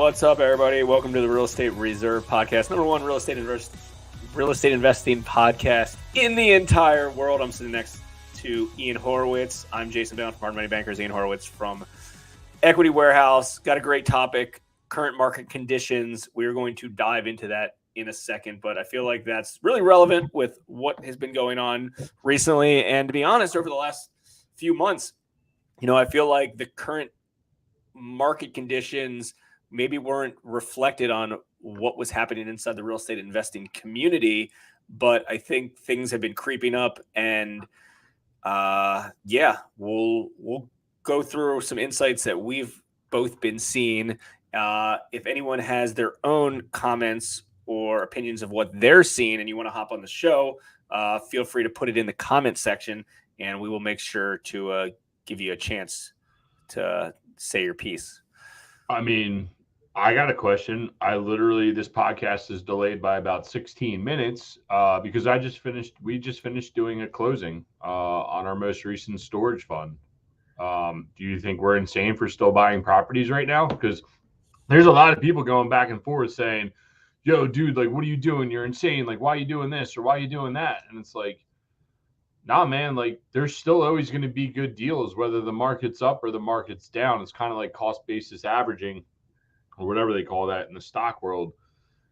What's up, everybody? Welcome to the Real Estate Reserve Podcast, number one real estate investing podcast in the entire world. I'm sitting next to Ian Horowitz. I'm Jason Bell from Hard Money Bankers. Ian Horowitz from Equity Warehouse. Got a great topic, current market conditions. We're going to dive into that in a second, but I feel like that's really relevant with what has been going on recently. And to be honest, over the last few months, I feel like the current market conditions maybe weren't reflected on what was happening inside the real estate investing community, but I think things have been creeping up, and we'll go through some insights that we've both been seeing. If anyone has their own comments or opinions of what they're seeing and you want to hop on the show, feel free to put it in the comment section, and we will make sure to give you a chance to say your piece. I mean, I got a question. This podcast is delayed by about 16 minutes because we just finished doing a closing on our most recent storage fund. Do you think we're insane for still buying properties right now? Because there's a lot of people going back and forth saying, yo, dude, like, what are you doing? You're insane. Like, why are you doing this or why are you doing that? And it's like, nah, man, like, there's still always going to be good deals, whether the market's up or the market's down. It's kind of like cost basis averaging, or whatever they call that in the stock world.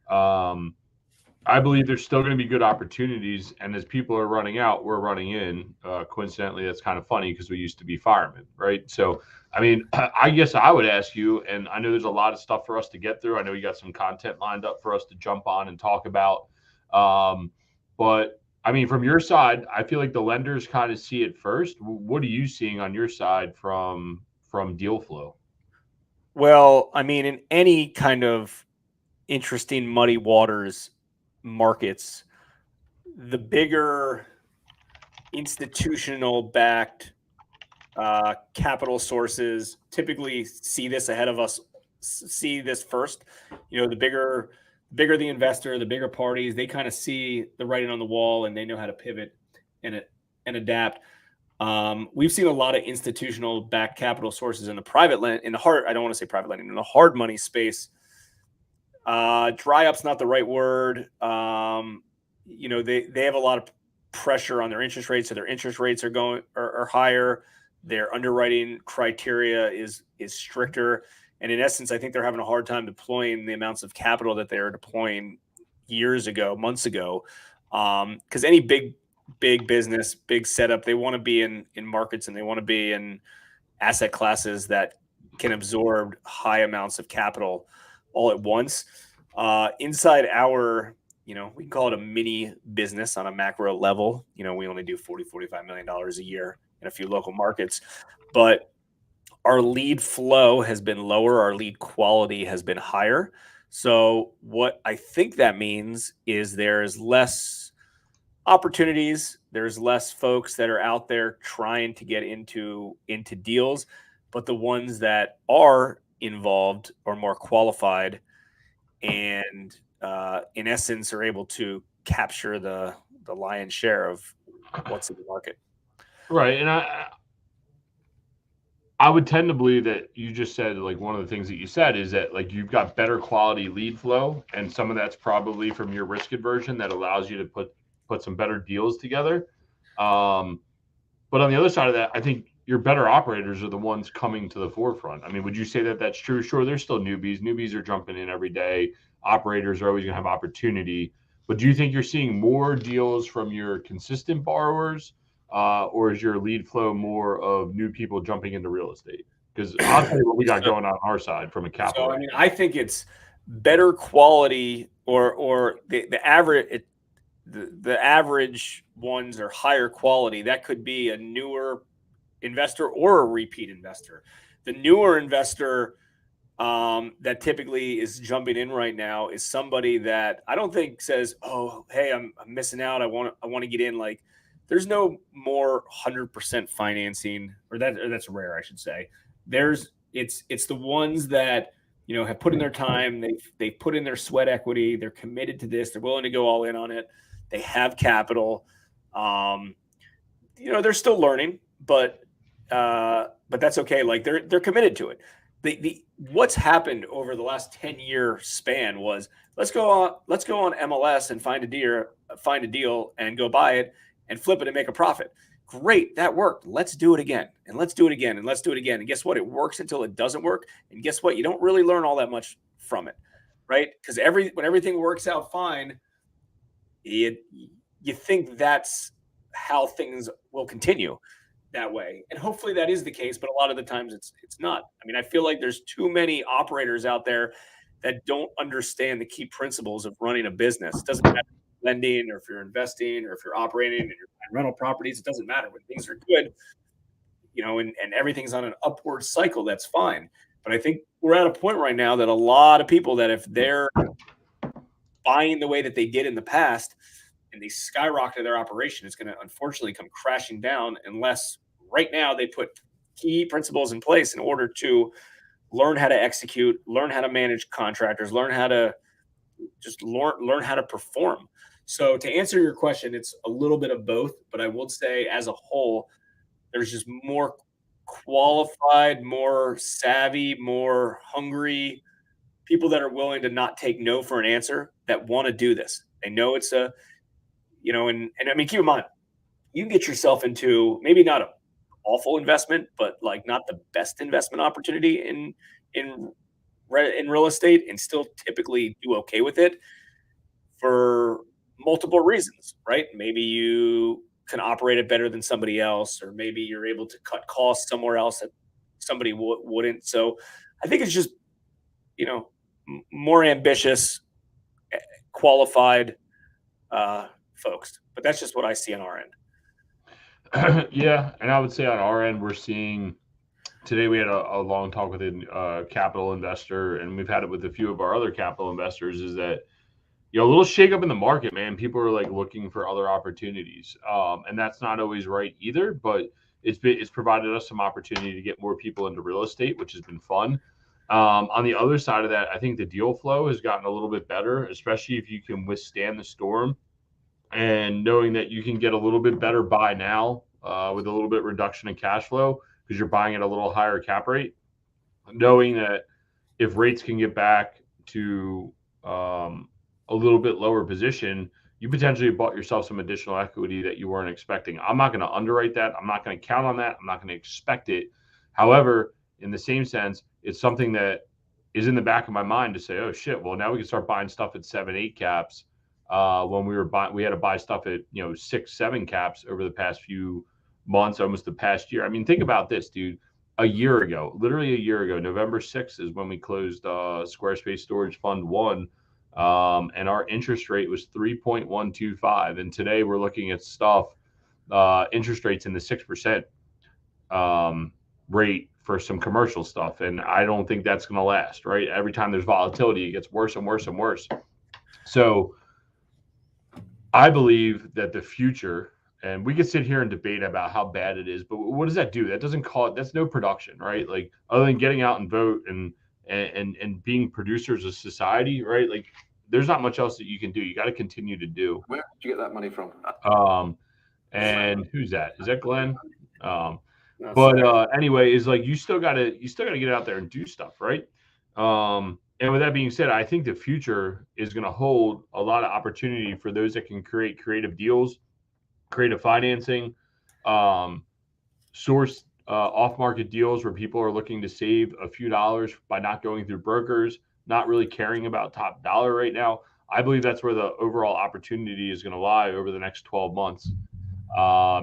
I believe there's still going to be good opportunities. And as people are running out, we're running in. Coincidentally, that's kind of funny because we used to be firemen, right? So, I mean, I guess I would ask you, and I know there's a lot of stuff for us to get through. I know you got some content lined up for us to jump on and talk about. But, I mean, from your side, I feel like the lenders kind of see it first. What are you seeing on your side from deal flow? Well, I mean, in any kind of interesting muddy waters markets, the bigger institutional backed capital sources typically see this ahead of us, see this first. The bigger the investor, the bigger parties, they kind of see the writing on the wall and they know how to pivot and adapt. We've seen a lot of institutional backed capital sources in the private land, in the hard money space. Dry up's not the right word. They have a lot of pressure on their interest rates, so their interest rates are higher. Their underwriting criteria is stricter, and in essence, I think they're having a hard time deploying the amounts of capital that they were deploying months ago. Because any big business, big setup, they want to be in markets and they want to be in asset classes that can absorb high amounts of capital all at once. Inside our, we can call it a mini business on a macro level. We only do $45 million a year in a few local markets, but our lead flow has been lower. Our lead quality has been higher. So what I think that means is there's less opportunities. There's less folks that are out there trying to get into deals, but the ones that are involved are more qualified and in essence are able to capture the lion's share of what's in the market. Right. And I would tend to believe that you just said, like, one of the things that you said is that, like, you've got better quality lead flow, and some of that's probably from your risk aversion that allows you to put some better deals together. But on the other side of that, I think your better operators are the ones coming to the forefront. I mean, would you say that that's true? Sure, there's still newbies. Newbies are jumping in every day. Operators are always going to have opportunity. But do you think you're seeing more deals from your consistent borrowers, or is your lead flow more of new people jumping into real estate? Because I'll tell you what we got going on our side from a capital. So, I mean, I think it's better quality, or the average. The average ones are higher quality. That could be a newer investor or a repeat investor. The newer investor that typically is jumping in right now is somebody that I don't think says, "Oh, hey, I'm missing out. I want to get in." Like, there's no more 100% financing, or that's rare, I should say. It's the ones that have put in their time. They've put in their sweat equity. They're committed to this. They're willing to go all in on it. They have capital. They're still learning, but that's okay. Like, they're committed to it. the what's happened over the last 10-year span was let's go on MLS and find a deal and go buy it and flip it and make a profit. Great, that worked. Let's do it again. And let's do it again. And let's do it again. And guess what? It works until it doesn't work. And guess what? You don't really learn all that much from it, right? Because when everything works out fine, you think that's how things will continue that way. And hopefully that is the case, but a lot of the times it's not. I mean, I feel like there's too many operators out there that don't understand the key principles of running a business. It doesn't matter if you're lending or if you're investing or if you're operating and you're buying rental properties. It doesn't matter. When things are good, and everything's on an upward cycle, that's fine. But I think we're at a point right now that a lot of people, that if they're buying the way that they did in the past and they skyrocket their operation, it's going to unfortunately come crashing down unless right now they put key principles in place in order to learn how to execute, learn how to manage contractors, learn how to perform. So to answer your question, it's a little bit of both, but I would say as a whole, there's just more qualified, more savvy, more hungry people that are willing to not take no for an answer, that want to do this. They know it's and I mean, keep in mind, you can get yourself into maybe not an awful investment, but like not the best investment opportunity in real estate and still typically do okay with it for multiple reasons, right? Maybe you can operate it better than somebody else, or maybe you're able to cut costs somewhere else that somebody wouldn't. So I think it's just, more ambitious, qualified folks. But that's just what I see on our end. Yeah, and I would say on our end, we're seeing today we had a long talk with a capital investor, and we've had it with a few of our other capital investors, is that a little shake up in the market, man. People are like looking for other opportunities, and that's not always right either. But it's provided us some opportunity to get more people into real estate, which has been fun. On the other side of that, I think the deal flow has gotten a little bit better, especially if you can withstand the storm, and knowing that you can get a little bit better buy now with a little bit reduction in cash flow because you're buying at a little higher cap rate, knowing that if rates can get back to a little bit lower position, you potentially bought yourself some additional equity that you weren't expecting. I'm not going to underwrite that. I'm not going to count on that. I'm not going to expect it. However, in the same sense, it's something that is in the back of my mind to say, oh shit, well now we can start buying stuff at 7-8 caps. When we had to buy stuff at 6-7 caps over the past few months, almost the past year. I mean, think about this, dude. Literally a year ago, November 6th is when we closed Squarespace Storage Fund 1. And our interest rate was 3.125. And today we're looking at stuff, interest rates in the 6% rate for some commercial stuff. And I don't think that's going to last, right? Every time there's volatility, it gets worse and worse and worse. So I believe that the future, and we could sit here and debate about how bad it is, but what does that do? That's no production, right? Like other than getting out and vote and being producers of society, right? Like there's not much else that you can do. You got to continue to do. Where did you get that money from? And who's that? Is that Glenn? Anyway, is like you still gotta get out there and do stuff, right? And with that being said, I think the future is going to hold a lot of opportunity for those that can create creative deals, creative financing, source off-market deals where people are looking to save a few dollars by not going through brokers, not really caring about top dollar right now. I believe that's where the overall opportunity is going to lie over the next 12 months,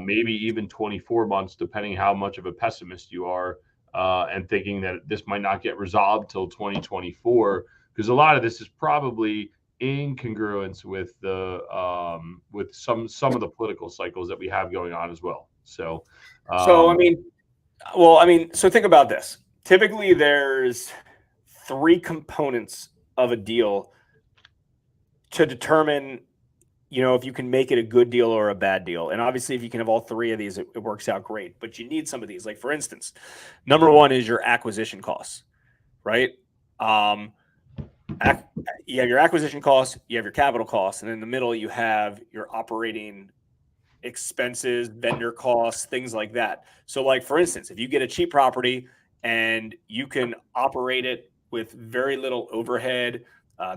maybe even 24 months, depending how much of a pessimist you are, and thinking that this might not get resolved till 2024, because a lot of this is probably in congruence with the with some of the political cycles that we have going on as well. So so think about this. Typically, there's 3 components of a deal to determine, if you can make it a good deal or a bad deal. And obviously, if you can have all 3 of these, it works out great. But you need some of these. Like, for instance, number 1 is your acquisition costs, right? You have your acquisition costs, you have your capital costs, and in the middle, you have your operating expenses, vendor costs, things like that. So, like, for instance, if you get a cheap property and you can operate it with very little overhead.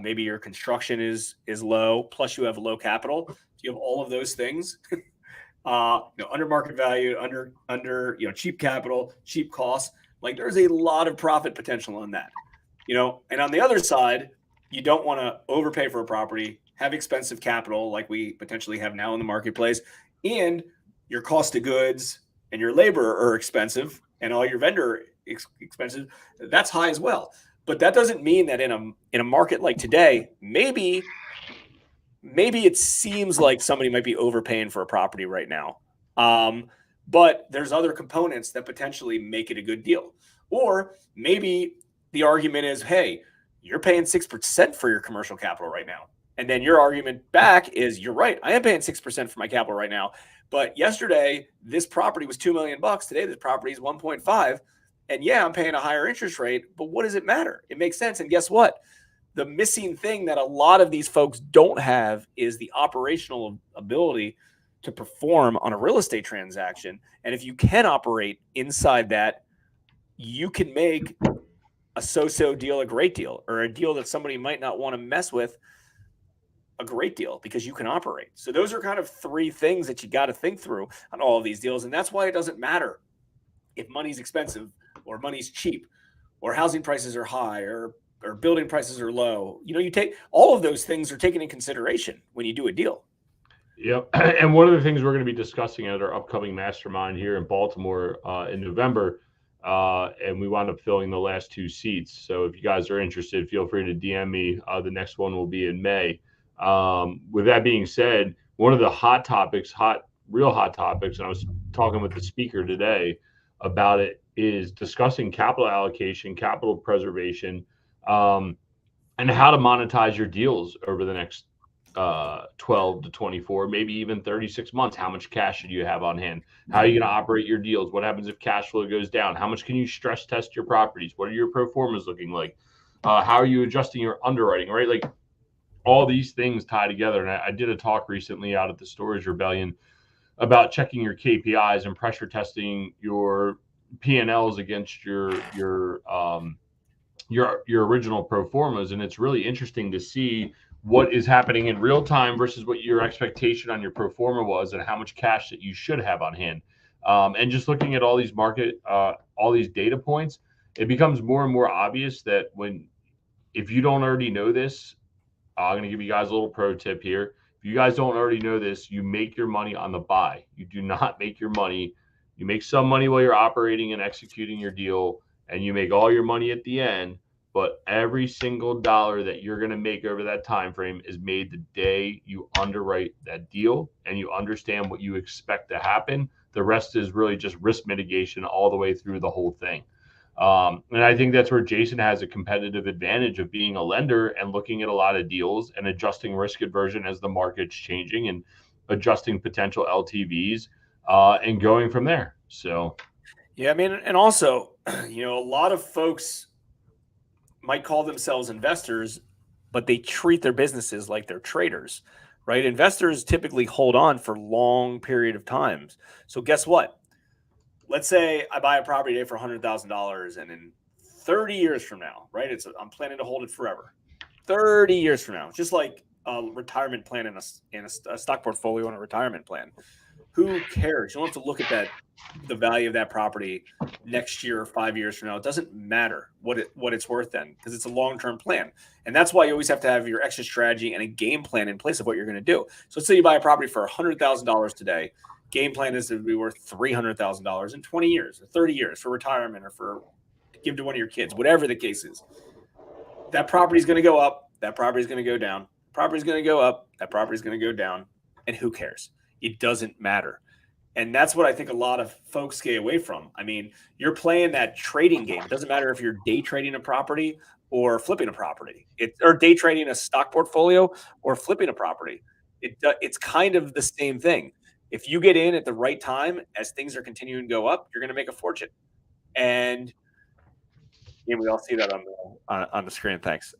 Maybe your construction is low, plus you have low capital. You have all of those things. Under market value, under cheap capital, cheap costs. Like there's a lot of profit potential on that. And on the other side, you don't want to overpay for a property, have expensive capital like we potentially have now in the marketplace, and your cost of goods and your labor are expensive, and all your vendor expenses, that's high as well. But that doesn't mean that in a market like today, maybe it seems like somebody might be overpaying for a property right now. But there's other components that potentially make it a good deal. Or maybe the argument is, hey, you're paying 6% for your commercial capital right now. And then your argument back is, you're right, I am paying 6% for my capital right now. But yesterday, this property was $2 million. Today, this property is 1.5. And yeah, I'm paying a higher interest rate, but what does it matter? It makes sense. And guess what? The missing thing that a lot of these folks don't have is the operational ability to perform on a real estate transaction. And if you can operate inside that, you can make a so-so deal a great deal, or a deal that somebody might not want to mess with a great deal, because you can operate. So those are kind of three things that you got to think through on all of these deals. And that's why it doesn't matter if money's expensive or money's cheap or housing prices are high or building prices are low. You take all of those things are taken in consideration when you do a deal. Yep. And one of the things we're going to be discussing at our upcoming mastermind here in Baltimore in November, and we wound up filling the last 2 seats. So if you guys are interested, feel free to DM me. The next one will be in May. With that being said, one of the real hot topics, and I was talking with the speaker today about it, is discussing capital allocation, capital preservation, and how to monetize your deals over the next 12 to 24, maybe even 36 months. How much cash should you have on hand? How are you going to operate your deals? What happens if cash flow goes down? How much can you stress test your properties? What are your pro formas looking like? How are you adjusting your underwriting, right? Like all these things tie together. And I did a talk recently out at the Storage Rebellion about checking your KPIs and pressure testing your P&Ls against your original pro formas. And it's really interesting to see what is happening in real time versus what your expectation on your pro forma was, and how much cash that you should have on hand. And just looking at all these all these data points, it becomes more and more obvious that if you don't already know this, I'm going to give you guys a little pro tip here. If you guys don't already know this, you make your money on the buy. You do not make your money. You make some money while you're operating and executing your deal, and you make all your money at the end. But every single dollar that you're going to make over that time frame is made the day you underwrite that deal and you understand what you expect to happen. The rest is really just risk mitigation all the way through the whole thing. And I think that's where Jason has a competitive advantage of being a lender and looking at a lot of deals and adjusting risk aversion as the market's changing and adjusting potential LTVs and going from there. So, yeah, I mean, and also, a lot of folks might call themselves investors, but they treat their businesses like they're traders, right? Investors typically hold on for long period of times. So guess what? Let's say I buy a property today for $100,000, and in 30 years from now, right? I'm planning to hold it forever. 30 years from now, just like a retirement plan in a stock portfolio and a retirement plan. Who cares? You don't have to look at the value of that property next year or 5 years from now. It doesn't matter what it's worth then, because it's a long-term plan. And that's why you always have to have your exit strategy and a game plan in place of what you're going to do. So let's say you buy a property for $100,000 today. Game plan is to be worth $300,000 in 20 years or 30 years for retirement, or for give to one of your kids, whatever the case is. That property is going to go up. That property is going to go down. Property is going to go up. That property is going to go down. And who cares? It doesn't matter. And that's what I think a lot of folks stay away from. I mean, you're playing that trading game. It doesn't matter if you're day trading a property or flipping a property, or day trading a stock portfolio or flipping a property. It's kind of the same thing. If you get in at the right time, as things are continuing to go up, you're going to make a fortune. And we all see that on the screen. Thanks.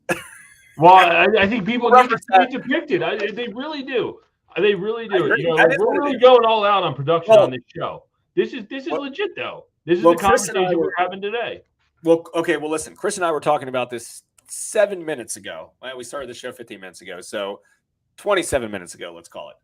Well, I think people need to be depicted. They really do. They really do. We're really going all out on production on this show. This is legit, though. This is the conversation we're having today. Well, okay. Well, listen, Chris and I were talking about this 7 minutes ago. Well, we started the show 15 minutes ago. So 27 minutes ago, let's call it.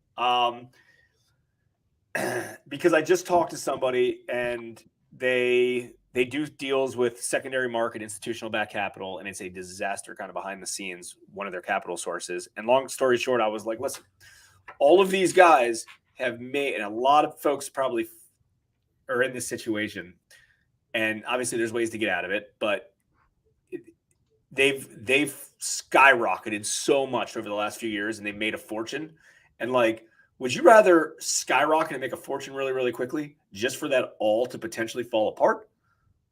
Because I just talked to somebody and they do deals with secondary market institutional back capital, and it's a disaster kind of behind the scenes, one of their capital sources. And long story short, I was like, listen, all of these guys have made, and a lot of folks probably are in this situation. And obviously there's ways to get out of it, but they've skyrocketed so much over the last few years, and they've made a fortune. And like, would you rather skyrocket and make a fortune really, really quickly just for that all to potentially fall apart?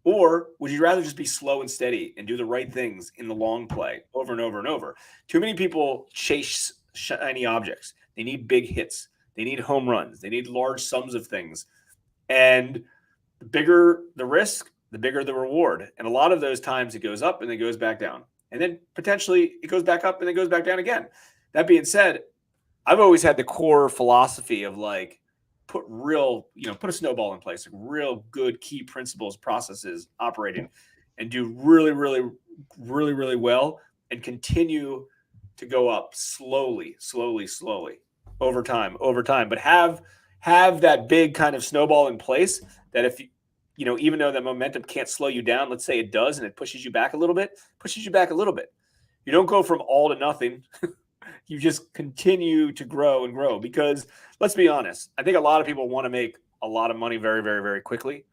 Or would you rather just be slow and steady and do the right things in the long play over and over and over? Too many people chase shiny objects. They need big hits. They need home runs. They need large sums of things. And the bigger the risk, the bigger the reward. And a lot of those times it goes up and then goes back down. And then potentially it goes back up and then goes back down again. That being said, I've always had the core philosophy of like, put a snowball in place, like real good key principles, processes operating, and do really, really, really, really well, and continue to go up slowly over time, but have that big kind of snowball in place that if even though that momentum can't slow you down, let's say it does, and it pushes you back a little bit. You don't go from all to nothing. You just continue to grow and grow, because let's be honest, I think a lot of people want to make a lot of money very, very, very quickly,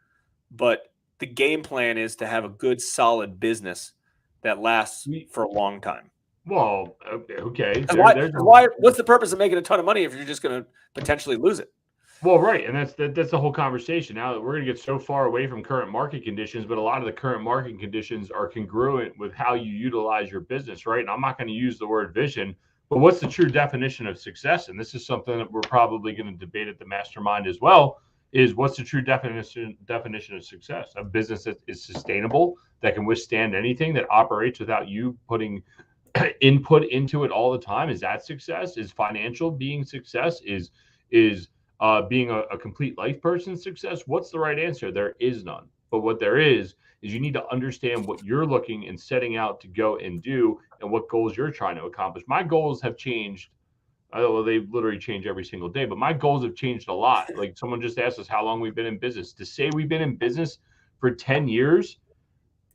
but the game plan is to have a good, solid business that lasts for a long time. Well, okay. What's the purpose of making a ton of money if you're just going to potentially lose it? Well, right, and that's the whole conversation. Now that we're going to get so far away from current market conditions, but a lot of the current market conditions are congruent with how you utilize your business, right? And I'm not going to use the word vision, but what's the true definition of success? And this is something that we're probably going to debate at the mastermind as well, is what's the true definition of success? A business that is sustainable, that can withstand anything, that operates without you putting input into it all the time. Is that success? Is financial being success? Is being a complete life person success? What's the right answer? There is none. But what there is you need to understand what you're looking and setting out to go and do, and what goals you're trying to accomplish. My goals have changed. Well, they literally change every single day, but my goals have changed a lot. Like, someone just asked us how long we've been in business. To say we've been in business for 10 years,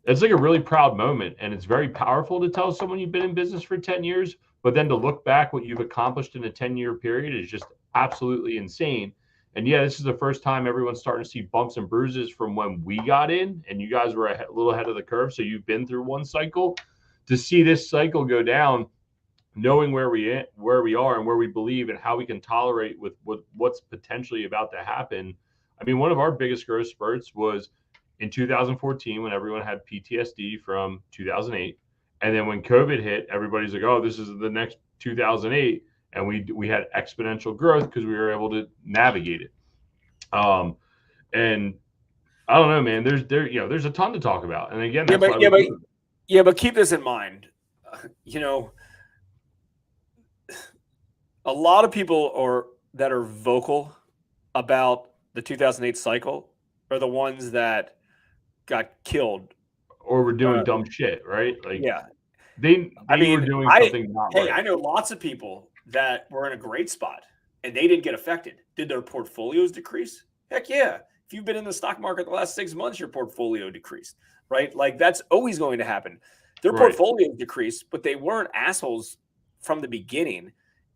it's like a really proud moment. And it's very powerful to tell someone you've been in business for 10 years, but then to look back what you've accomplished in a 10-year period is just absolutely insane. And yeah, this is the first time everyone's starting to see bumps and bruises from when we got in, and you guys were a little ahead of the curve. So you've been through one cycle. To see this cycle go down, knowing where we are and where we believe and how we can tolerate with what's potentially about to happen. I mean, one of our biggest growth spurts was in 2014 when everyone had PTSD from 2008. And then when COVID hit, everybody's like, oh, this is the next 2008. And we had exponential growth because we were able to navigate it. And I don't know, man. There's a ton to talk about. And again, but keep this in mind. A lot of people that are vocal about the 2008 cycle are the ones that got killed or were doing dumb shit, right? Like, yeah, they were doing something not right. I know lots of people that were in a great spot and they didn't get affected. Did their portfolios decrease? Heck yeah. If you've been in the stock market the last 6 months, your portfolio decreased, right? Like, that's always going to happen. Their portfolio decreased, but they weren't assholes from the beginning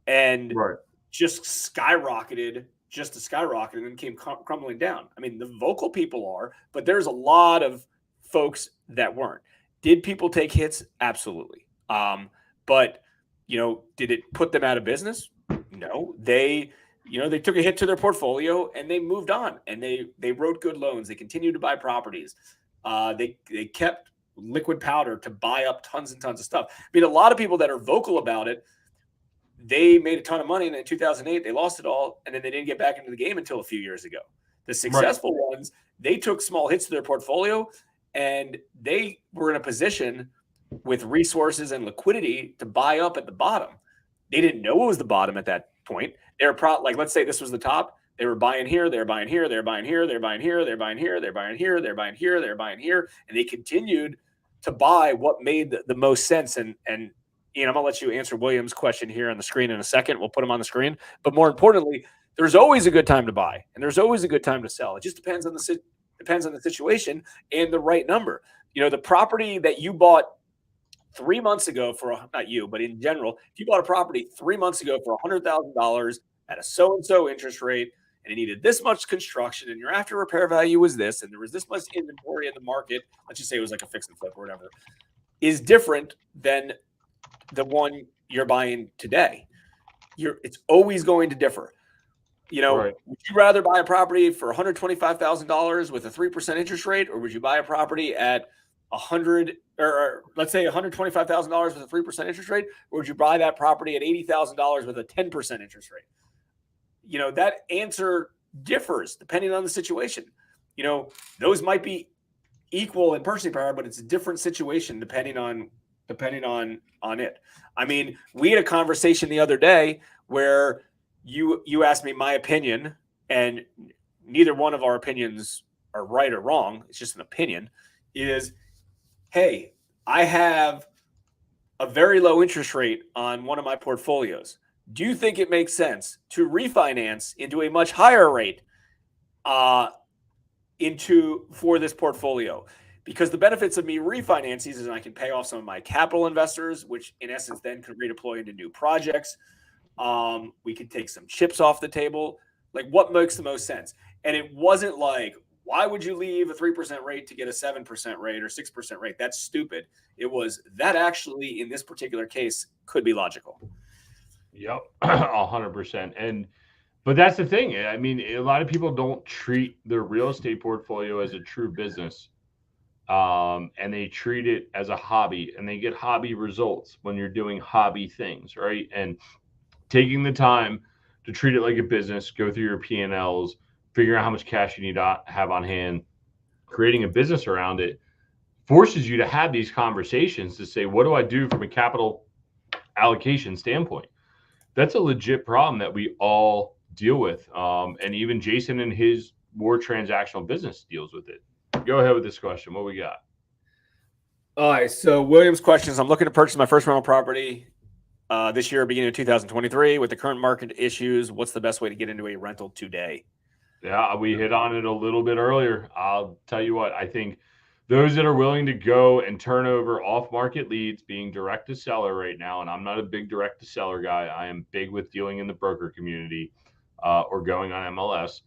and just skyrocketed and then came crumbling down. I mean, the vocal people are, but there's a lot of folks that weren't. Did people take hits? Absolutely. But did it put them out of business? No. They took a hit to their portfolio and they moved on, and they wrote good loans. They continued to buy properties. They kept liquid powder to buy up tons and tons of stuff. I mean, a lot of people that are vocal about it, they made a ton of money, and in 2008 they lost it all, and then they didn't get back into the game until a few years ago. The successful ones, they took small hits to their portfolio, and they were in a position with resources and liquidity to buy up at the bottom. They didn't know it was the bottom at that point. They were like, let's say this was the top. They were buying here, they're buying here, they're buying here, they're buying here, they're buying here, they're buying here, they're buying here, they're buying here, and they continued to buy what made the most sense. And Ian, I'm gonna let you answer William's question here on the screen in a second. We'll put them on the screen. But more importantly, there's always a good time to buy, and there's always a good time to sell. It just depends on the situation and the right number. The property that you bought 3 months ago not you, but in general, if you bought a property 3 months ago for $100,000 at a so-and-so interest rate, and it needed this much construction, and your after repair value was this, and there was this much inventory in the market, let's just say it was like a fix and flip or whatever, is different than the one you're buying today. It's always going to differ. Right. Would you rather buy a property for $125,000 with a 3% interest rate, or would you buy a property at let's say $125,000 with a 3% interest rate, or would you buy that property at $80,000 with a 10% interest rate? That answer differs depending on the situation. Those might be equal in purchasing power, but it's a different situation depending on it. I mean, we had a conversation the other day where you asked me my opinion, and neither one of our opinions are right or wrong. It's just an opinion. Is, hey, I have a very low interest rate on one of my portfolios. Do you think it makes sense to refinance into a much higher rate for this portfolio? Because the benefits of me refinancing is I can pay off some of my capital investors, which in essence then could redeploy into new projects. We could take some chips off the table. Like, what makes the most sense? And it wasn't like, why would you leave a 3% rate to get a 7% rate or 6% rate? That's stupid. It was that actually in this particular case could be logical. Yep, 100%. But that's the thing. I mean, a lot of people don't treat their real estate portfolio as a true business. And they treat it as a hobby, and they get hobby results when you're doing hobby things, right? And taking the time to treat it like a business, go through your P&Ls, figuring out how much cash you need to have on hand, creating a business around it, forces you to have these conversations to say, what do I do from a capital allocation standpoint? That's a legit problem that we all deal with. And even Jason in his more transactional business deals with it. Go ahead with this question. What we got? All right. So William's question is, I'm looking to purchase my first rental property this year, beginning of 2023. With the current market issues, what's the best way to get into a rental today? Yeah, we hit on it a little bit earlier. I'll tell you what, I think those that are willing to go and turn over off-market leads, being direct to seller right now, and I'm not a big direct to seller guy. I am big with dealing in the broker community or going on MLS.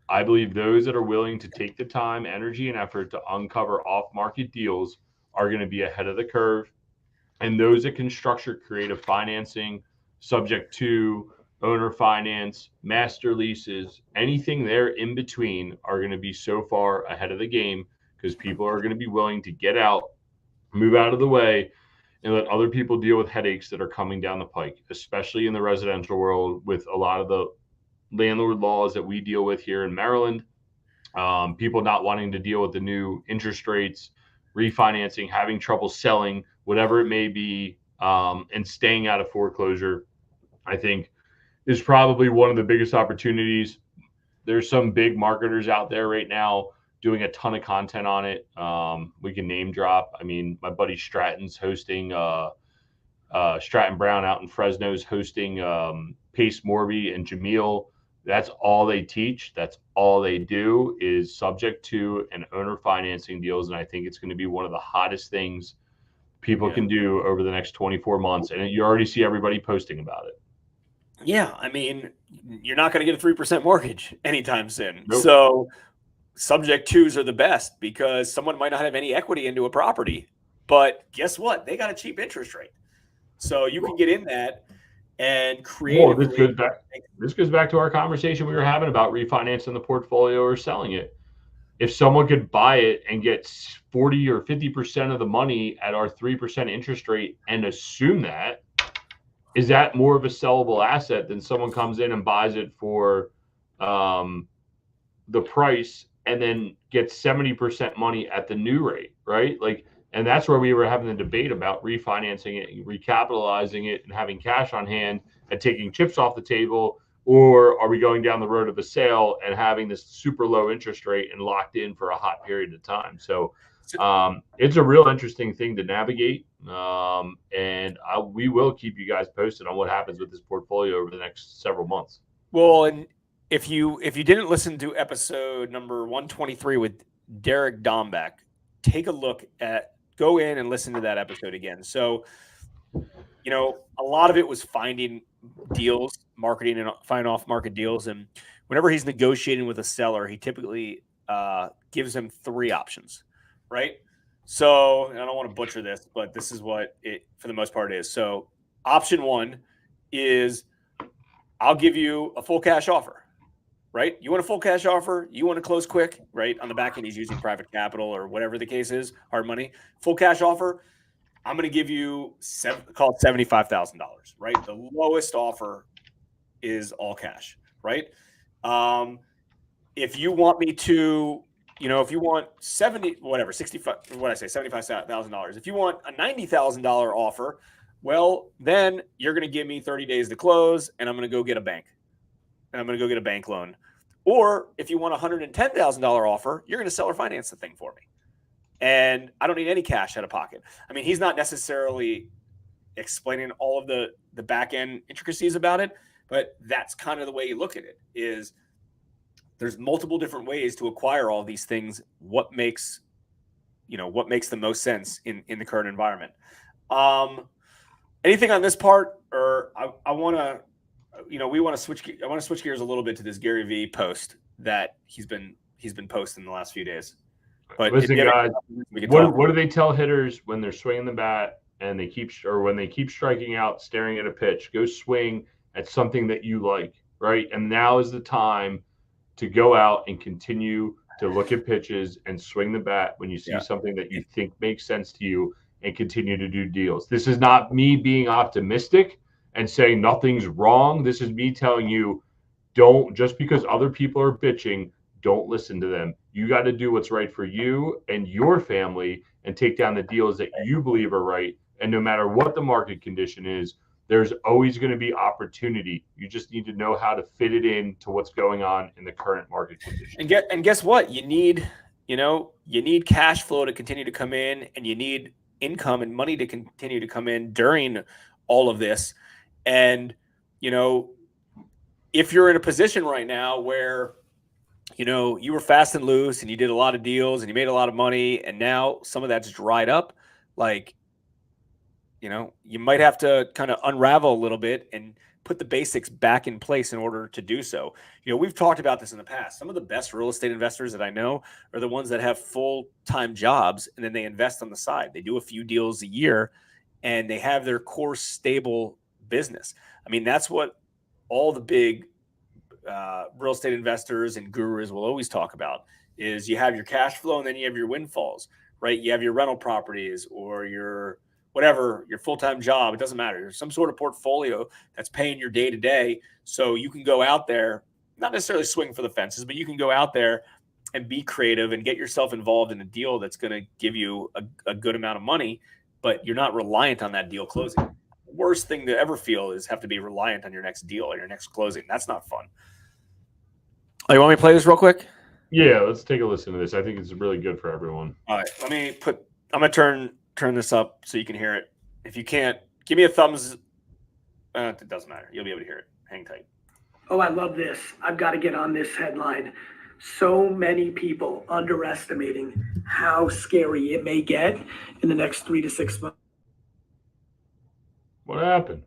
I believe those that are willing to take the time, energy, and effort to uncover off-market deals are going to be ahead of the curve. And those that can structure creative financing, subject to owner finance, master leases, anything there in between are going to be so far ahead of the game, because people are going to be willing to get out, move out of the way, and let other people deal with headaches that are coming down the pike, especially in the residential world with a lot of the landlord laws that we deal with here in Maryland. People not wanting to deal with the new interest rates, refinancing, having trouble selling, whatever it may be, and staying out of foreclosure, I think is probably one of the biggest opportunities. There's some big marketers out there right now doing a ton of content on it. We can name drop. I mean, my buddy Stratton's hosting, Stratton Brown out in Fresno is hosting Pace Morby and Jameel. That's all they teach. That's all they do is subject to an owner financing deals. And I think it's going to be one of the hottest things people can do over the next 24 months. And you already see everybody posting about it. Yeah. I mean, you're not going to get a 3% mortgage anytime soon. Nope. So subject twos are the best, because someone might not have any equity into a property, but guess what? They got a cheap interest rate. So you can get in that and create. This goes back to our conversation we were having about refinancing the portfolio or selling it. If someone could buy it and get 40 or 50% of the money at our 3% interest rate and assume that, is that more of a sellable asset than someone comes in and buys it for the price and then gets 70% money at the new rate, right? Like, and that's where we were having the debate about refinancing it, recapitalizing it, and having cash on hand and taking chips off the table or are we going down the road of a sale and having this super low interest rate and locked in for a hot period of time? So it's a real interesting thing to navigate. And we will keep you guys posted on what happens with this portfolio over the next several months. Well, and if you didn't listen to episode number 123 with Derek Dombeck, take a look go in and listen to that episode again. So, a lot of it was finding deals, marketing, and finding off-market deals. And whenever he's negotiating with a seller, he typically gives him 3 options, right? So, and I don't want to butcher this, but this is what it, for the most part, is. So, option 1 is I'll give you a full cash offer, right? You want a full cash offer? You want to close quick, right? On the back end, he's using private capital or whatever the case is, hard money. Full cash offer, I'm going to give you call it $75,000, right? The lowest offer is all cash, right? If you want me to, if you want $75,000. If you want a $90,000 offer, well, then you're going to give me 30 days to close, and I'm going to go get a bank, and I'm going to go get a bank loan. Or if you want a $110,000 offer, you're going to seller finance the thing for me. And I don't need any cash out of pocket. I mean, he's not necessarily explaining all of the back end intricacies about it, but that's kind of the way you look at it. Is there's multiple different ways to acquire all these things. What makes the most sense in the current environment? Anything on this part, or I want to, we want to switch. I want to switch gears a little bit to this Gary Vee post that he's been posting the last few days. But listen, guys, what do they tell hitters when they're swinging the bat and when they keep striking out, staring at a pitch? Go swing at something that you like, right? And now is the time to go out and continue to look at pitches and swing the bat when you see something that you think makes sense to you, and continue to do deals. This is not me being optimistic and saying nothing's wrong. This is me telling you, don't, just because other people are bitching, don't listen to them. You got to do what's right for you and your family and take down the deals that you believe are right. And no matter what the market condition is, there's always going to be opportunity. You just need to know how to fit it in to what's going on in the current market condition. And guess what? You need cash flow to continue to come in, and you need income and money to continue to come in during all of this. And, if you're in a position right now where, you were fast and loose and you did a lot of deals and you made a lot of money, and now some of that's dried up, you might have to kind of unravel a little bit and put the basics back in place in order to do so. We've talked about this in the past. Some of the best real estate investors that I know are the ones that have full-time jobs, and then they invest on the side. They do a few deals a year, and they have their core stable business. I mean, that's what all the big real estate investors and gurus will always talk about, is you have your cash flow and then you have your windfalls, right? You have your rental properties or your whatever, your full-time job. It doesn't matter. There's some sort of portfolio that's paying your day-to-day. So you can go out there, not necessarily swing for the fences, but you can go out there and be creative and get yourself involved in a deal that's going to give you a good amount of money, but you're not reliant on that deal closing. The worst thing to ever feel is have to be reliant on your next deal or your next closing. That's not fun. Oh, you want me to play this real quick? Yeah, let's take a listen to this. I think it's really good for everyone. All right, I'm going to turn this up so you can hear it. If you can't, give me a thumbs. It doesn't matter. You'll be able to hear it. Hang tight. Oh, I love this. I've got to get on this headline. So many people underestimating how scary it may get in the next 3 to 6 months. What happened?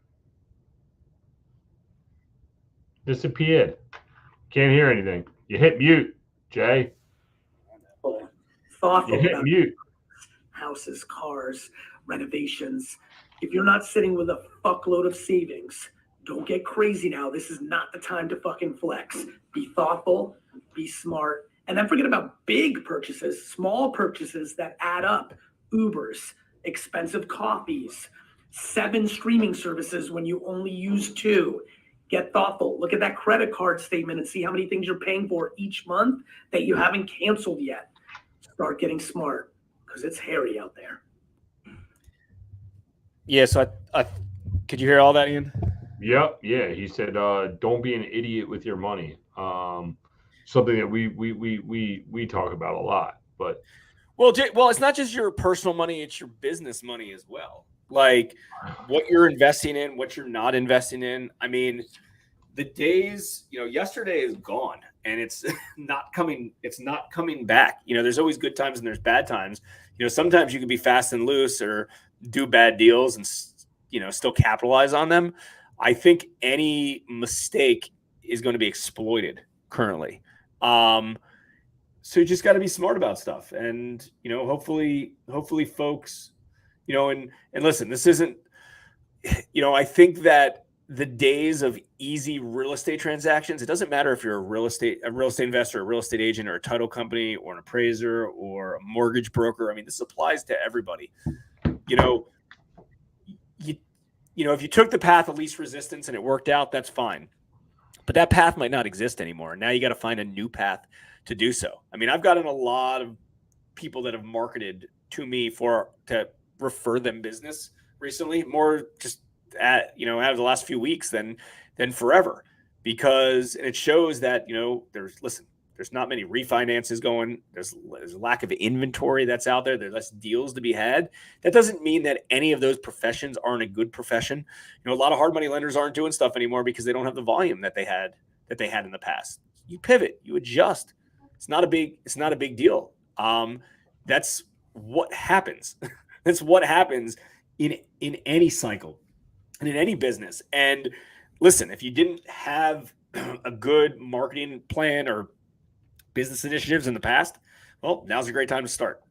Disappeared. Can't hear anything. You hit mute, Jay. Thoughtful You hit about mute. houses, cars, renovations. If you're not sitting with a fuckload of savings, don't get crazy now. This is not the time to fucking flex. Be thoughtful, be smart, and then forget about big purchases, small purchases that add up. Ubers, expensive coffees, 7 streaming services when you only use 2. Get thoughtful. Look at that credit card statement and see how many things you're paying for each month that you haven't canceled yet. Start getting smart, because it's hairy out there. Yeah, so I could you hear all that, Ian? Yep. Yeah. He said, don't be an idiot with your money. Something that we talk about a lot, but Well, well, it's not just your personal money; it's your business money as well. Like what you're investing in, what you're not investing in. I mean, the days, yesterday is gone, and it's not coming. It's not coming back. There's always good times and there's bad times. Sometimes you can be fast and loose or do bad deals and still capitalize on them. I think any mistake is going to be exploited currently. So you just got to be smart about stuff, and hopefully folks, and listen, this isn't, I think that the days of easy real estate transactions, it doesn't matter if you're a real estate investor, a real estate agent, or a title company, or an appraiser, or a mortgage broker. I mean, this applies to everybody. If you took the path of least resistance and it worked out, that's fine. But that path might not exist anymore. Now you got to find a new path to do so. I mean, I've gotten a lot of people that have marketed to me to refer them business recently, more just out of the last few weeks than forever, because it shows that there's not many refinances going. There's a lack of inventory that's out there. There's less deals to be had. That doesn't mean that any of those professions aren't a good profession. A lot of hard money lenders aren't doing stuff anymore because they don't have the volume that they had in the past. You pivot, you adjust. It's not a big deal. That's what happens. That's what happens in any cycle and in any business. And listen, if you didn't have a good marketing plan or business initiatives in the past, well, now's a great time to start.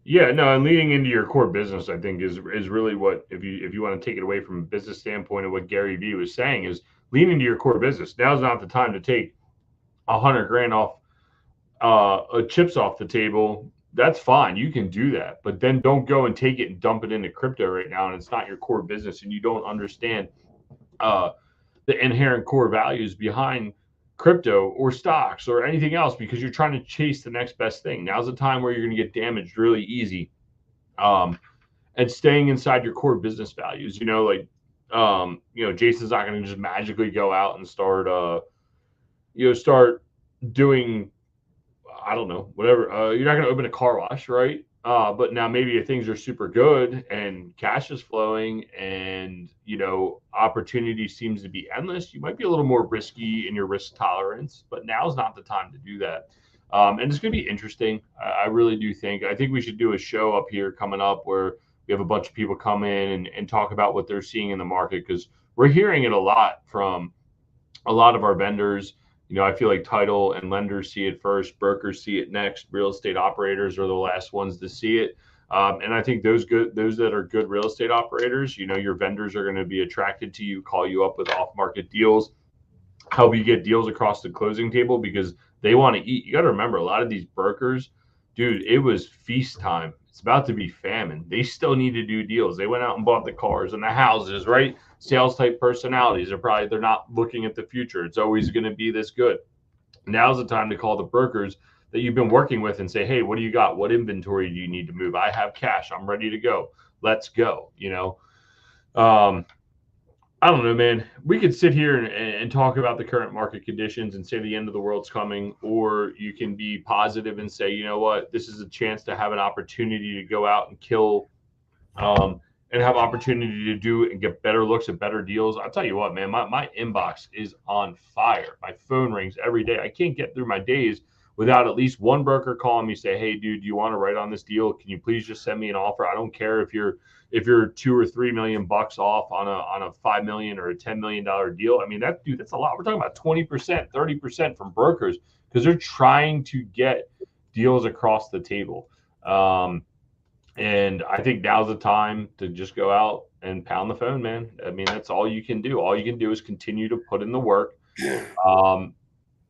Yeah, no, and leading into your core business, I think is really what, if you want to take it away from a business standpoint of what Gary Vee was saying, is lean into your core business. Now's not the time to take $100,000 off chips off the table. That's fine. You can do that, but then don't go and take it and dump it into crypto right now. And it's not your core business, and you don't understand the inherent core values behind crypto or stocks or anything else, because you're trying to chase the next best thing. Now's the time where you're going to get damaged really easy. And staying inside your core business values, Jason's not going to just magically go out and start doing, I don't know, whatever. You're not going to open a car wash, right? But now maybe if things are super good and cash is flowing and, opportunity seems to be endless, you might be a little more risky in your risk tolerance, but now's not the time to do that. And it's going to be interesting. I really do think we should do a show up here coming up where we have a bunch of people come in and talk about what they're seeing in the market, because we're hearing it a lot from a lot of our vendors. I feel like title and lenders see it first, brokers see it next, real estate operators are the last ones to see it. And I think those that are good real estate operators, your vendors are going to be attracted to you, call you up with off-market deals, help you get deals across the closing table, because they want to eat. You got to remember, a lot of these brokers, dude, it was feast time. It's about to be famine. They still need to do deals. They went out and bought the cars and the houses, right? Sales type personalities they're not looking at the future. It's always going to be this good. Now's the time to call the brokers that you've been working with and say, hey, what do you got? What inventory do you need to move? I have cash. I'm ready to go. Let's go. I don't know, man. We could sit here and talk about the current market conditions and say the end of the world's coming, or you can be positive and say, you know what, this is a chance to have an opportunity to go out and kill and have opportunity to do and get better looks at better deals. I'll tell you what, man, my inbox is on fire. My phone rings every day. I can't get through my days without at least one broker calling me, say, hey, dude, do you want to write on this deal? Can you please just send me an offer? I don't care if you're $2 or $3 million off on a $5 million or a $10 million deal. I mean, that's a lot. We're talking about 20%, 30% from brokers, because they're trying to get deals across the table. And I think now's the time to just go out and pound the phone, man. I mean, that's all you can do. All you can do is continue to put in the work.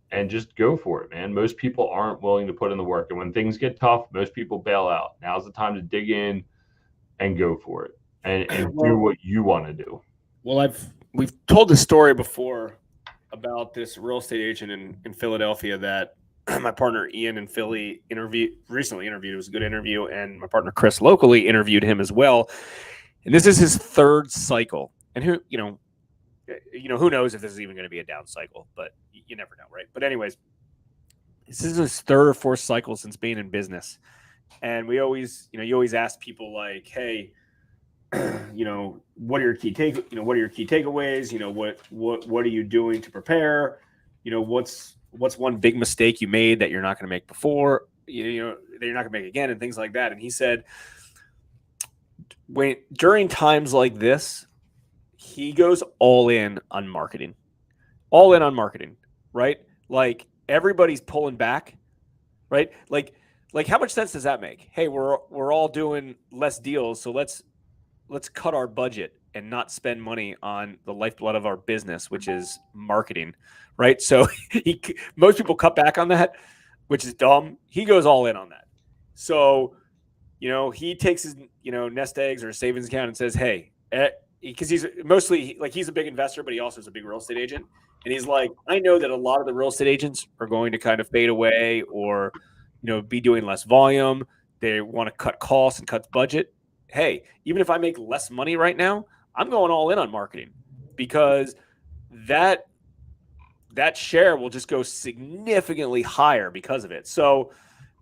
And just go for it, man. Most people aren't willing to put in the work. And when things get tough, most people bail out. Now's the time to dig in and go for it and do what you want to do. Well, we've told this story before about this real estate agent in Philadelphia that my partner Ian in Philly recently interviewed. It was a good interview. And my partner Chris locally interviewed him as well. And this is his third cycle. And who knows if this is even going to be a down cycle, but you never know, right? But anyways, this is his third or fourth cycle since being in business. And we always, you always ask people like, hey, what are your key takeaways? What are you doing to prepare? What's one big mistake you made that you're not going to make before, that you're not going to make again, and things like that. And he said, during times like this, he goes all in on marketing, right? Like everybody's pulling back, right? Like how much sense does that make? Hey, we're all doing less deals, so let's cut our budget and not spend money on the lifeblood of our business, which is marketing, right? So most people cut back on that, which is dumb. He goes all in on that. So, he takes his, nest eggs or savings account and says, hey, because he's mostly he's a big investor, but he also is a big real estate agent. And he's like, I know that a lot of the real estate agents are going to kind of fade away or, be doing less volume. They want to cut costs and cut budget. Hey, even if I make less money right now, I'm going all in on marketing because that share will just go significantly higher because of it. So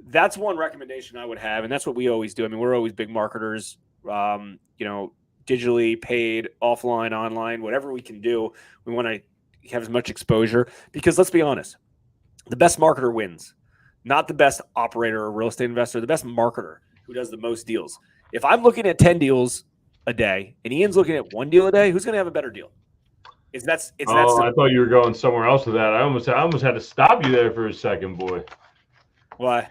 that's one recommendation I would have. And that's what we always do. I mean, we're always big marketers, digitally, paid, offline, online, whatever we can do. We want to have as much exposure because let's be honest, the best marketer wins, not the best operator or real estate investor, the best marketer who does the most deals. If I'm looking at 10 deals a day and Ian's looking at 1 deal a day, who's going to have a better deal? I thought you were going somewhere else with that. I almost had to stop you there for a second, boy. Why?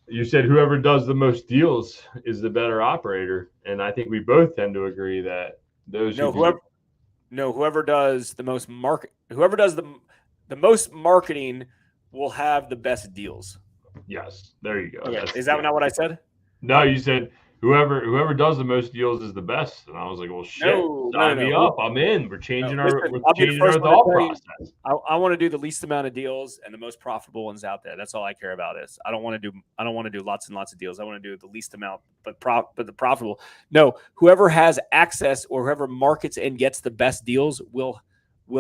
You said whoever does the most deals is the better operator, and I think we both tend to agree that whoever does the most the most marketing will have the best deals. Yes, there you go. Okay. Is that not what I said? No, you said whoever does the most deals is the best, and I was like, well, shit, sign me up. I'm in. We're changing our thought process. I want to do the least amount of deals and the most profitable ones out there. That's all I care about. I don't want to do lots and lots of deals. I want to do the least amount, but the profitable. No, whoever has access or whoever markets and gets the best deals will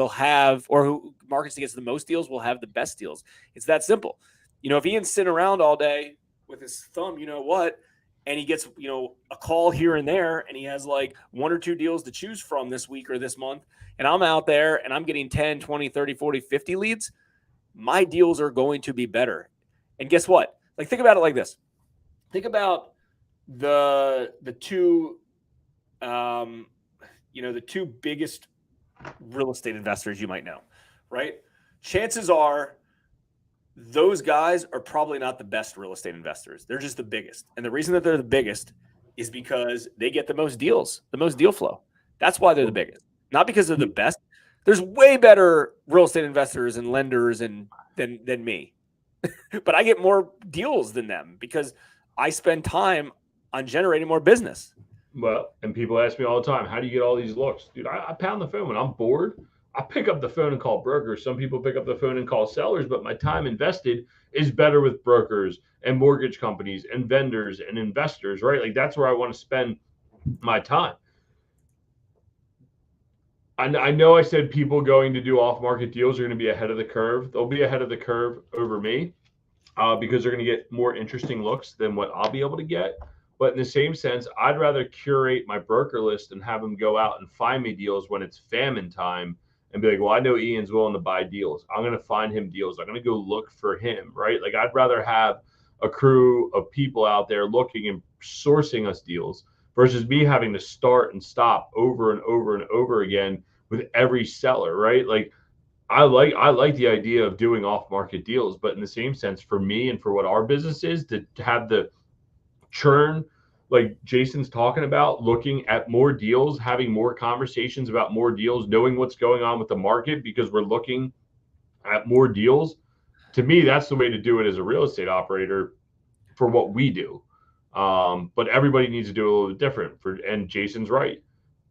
have, or who markets and gets the most deals will have the best deals. It's that simple. If Ian's sitting around all day with his thumb, and he gets, a call here and there, and he has like 1 or 2 deals to choose from this week or this month, and I'm out there and I'm getting 10, 20, 30, 40, 50 leads, my deals are going to be better. And guess what? Like, think about it like this. Think about the two, the 2 biggest real estate investors you might know, right? Chances are those guys are probably not the best real estate investors. They're just the biggest. And the reason that they're the biggest is because they get the most deals, the most deal flow. That's why they're the biggest. Not because they're the best. There's way better real estate investors and lenders than me. But I get more deals than them because I spend time on generating more business. Well, and people ask me all the time, how do you get all these looks? Dude, I pound the phone when I'm bored. I pick up the phone and call brokers. Some people pick up the phone and call sellers, but my time invested is better with brokers and mortgage companies and vendors and investors, right? Like, that's where I want to spend my time. I know I said people going to do off-market deals are going to be ahead of the curve. They'll be ahead of the curve over me because they're going to get more interesting looks than what I'll be able to get. But in the same sense, I'd rather curate my broker list and have them go out and find me deals when it's famine time and be like, well, I know Ian's willing to buy deals. I'm going to find him deals. I'm going to go look for him, right? Like, I'd rather have a crew of people out there looking and sourcing us deals versus me having to start and stop over and over and over again with every seller, right? Like, I like the idea of doing off-market deals, but in the same sense, for me and for what our business is, to have the churn like Jason's talking about, looking at more deals, having more conversations about more deals, knowing what's going on with the market because we're looking at more deals. To me, that's the way to do it as a real estate operator for what we do. But everybody needs to do a little bit different. And Jason's right.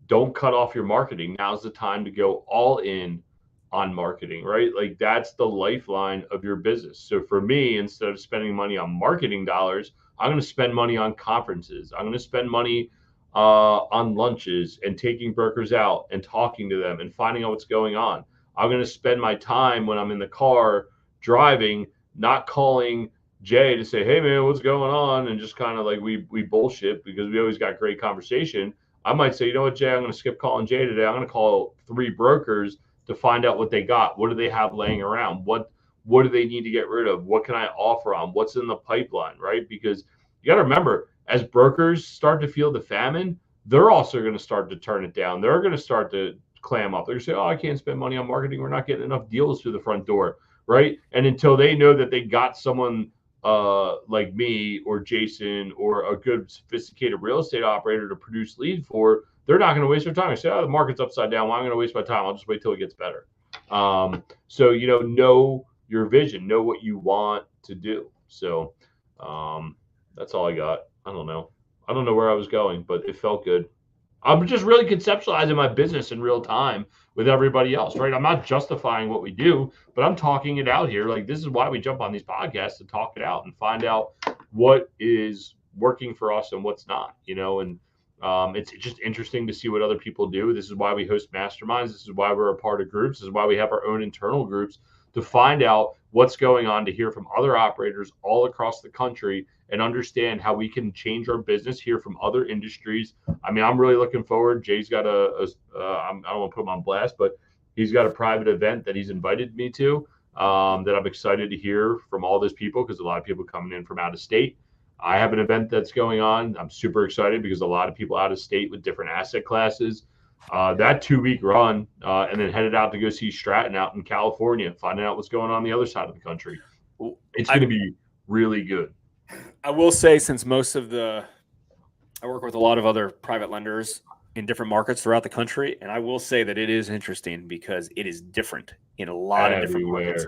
Don't cut off your marketing. Now's the time to go all in on marketing, right? Like, that's the lifeline of your business. So for me, instead of spending money on marketing dollars, I'm going to spend money on conferences. I'm going to spend money on lunches and taking brokers out and talking to them and finding out what's going on. I'm going to spend my time when I'm in the car driving, not calling Jay to say, hey man, what's going on? And just kind of like we bullshit because we always got great conversation. I might say, you know what, Jay, I'm going to skip calling Jay today. I'm going to call 3 brokers to find out what they got. What do they have laying around? What do they need to get rid of? What can I offer on? What's in the pipeline, right? Because you got to remember, as brokers start to feel the famine, they're also going to start to turn it down. They're going to start to clam up. They're going to say, oh, I can't spend money on marketing. We're not getting enough deals through the front door, right? And until they know that they got someone like me or Jason or a good sophisticated real estate operator to produce lead for, they're not going to waste their time. I say, oh, the market's upside down. Why am I going to waste my time? I'll just wait till it gets better. So, know your vision, know what you want to do. So that's all I got. I don't know where I was going, but it felt good. I'm just really conceptualizing my business in real time with everybody else, right? I'm not justifying what we do, but I'm talking it out here. Like, this is why we jump on these podcasts to talk it out and find out what is working for us and what's not, and it's just interesting to see what other people do. This is why we host masterminds. This is why we're a part of groups. This is why we have our own internal groups to find out what's going on, to hear from other operators all across the country and understand how we can change our business, hear from other industries. I mean, I'm really looking forward. Jay's got I don't want to put him on blast, but he's got a private event that he's invited me to that I'm excited to hear from all those people, because a lot of people coming in from out of state. I have an event that's going on. I'm super excited because a lot of people out of state with different asset classes. That 2-week run and then headed out to go see Stratton out in California, finding out what's going on the other side of the country. It's going to be really good. I will say, since I work with a lot of other private lenders in different markets throughout the country, and I will say that it is interesting because it is different in a lot of different markets.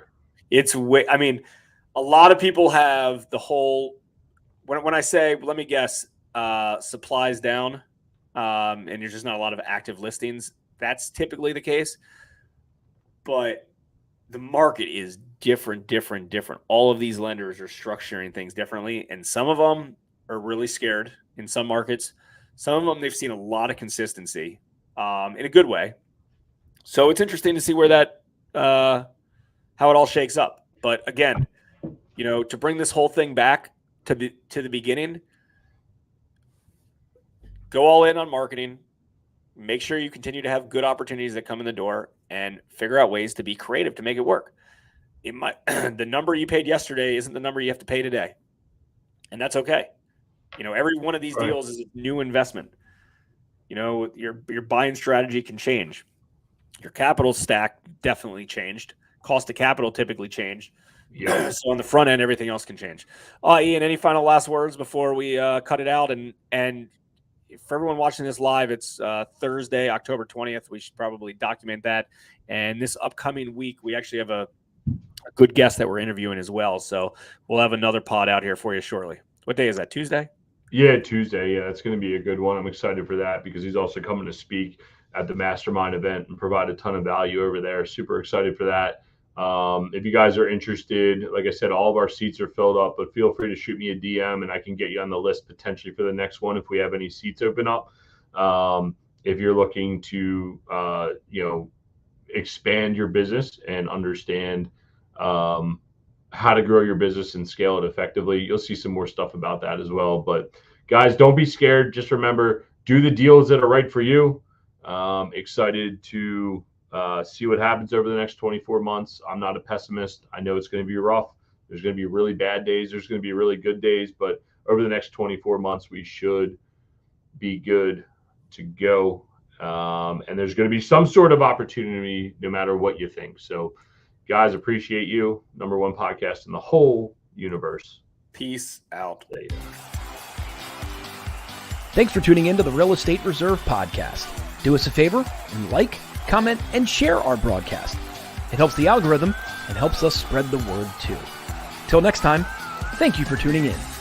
A lot of people have the whole, when I say, let me guess, supplies down, and there's just not a lot of active listings, that's typically the case. But the market is different. All of these lenders are structuring things differently, and some of them are really scared in some markets. Some of them, they've seen a lot of consistency in a good way. So it's interesting to see where that how it all shakes up. But again, to bring this whole thing back to the beginning, go all in on marketing. Make sure you continue to have good opportunities that come in the door, and figure out ways to be creative to make it work. The number you paid yesterday isn't the number you have to pay today, and that's okay. Every one of these deals is a new investment. Your buying strategy can change. Your capital stack definitely changed. Cost of capital typically changed. Yeah. So on the front end, everything else can change. Ian, any final last words before we cut it out? And for everyone watching this live, it's Thursday, October 20th. We should probably document that. And this upcoming week, we actually have a good guest that we're interviewing as well. So we'll have another pod out here for you shortly. What day is that? Tuesday? Yeah, Tuesday. Yeah, it's going to be a good one. I'm excited for that because he's also coming to speak at the mastermind event and provide a ton of value over there. Super excited for that. If you guys are interested, like I said, all of our seats are filled up, but feel free to shoot me a DM and I can get you on the list potentially for the next one if we have any seats open up. If you're looking to, expand your business and understand how to grow your business and scale it effectively, you'll see some more stuff about that as well. But guys, don't be scared. Just remember, do the deals that are right for you. Excited to see what happens over the next 24 months. I'm not a pessimist. I know it's going to be rough. There's going to be really bad days. There's going to be really good days. But over the next 24 months, we should be good to go. And there's going to be some sort of opportunity no matter what you think. So, guys, appreciate you. Number one podcast in the whole universe. Peace out. Later. Thanks for tuning in to the Real Estate Reserve podcast. Do us a favor and like, comment, and share our broadcast. It helps the algorithm and helps us spread the word too. Till next time, thank you for tuning in.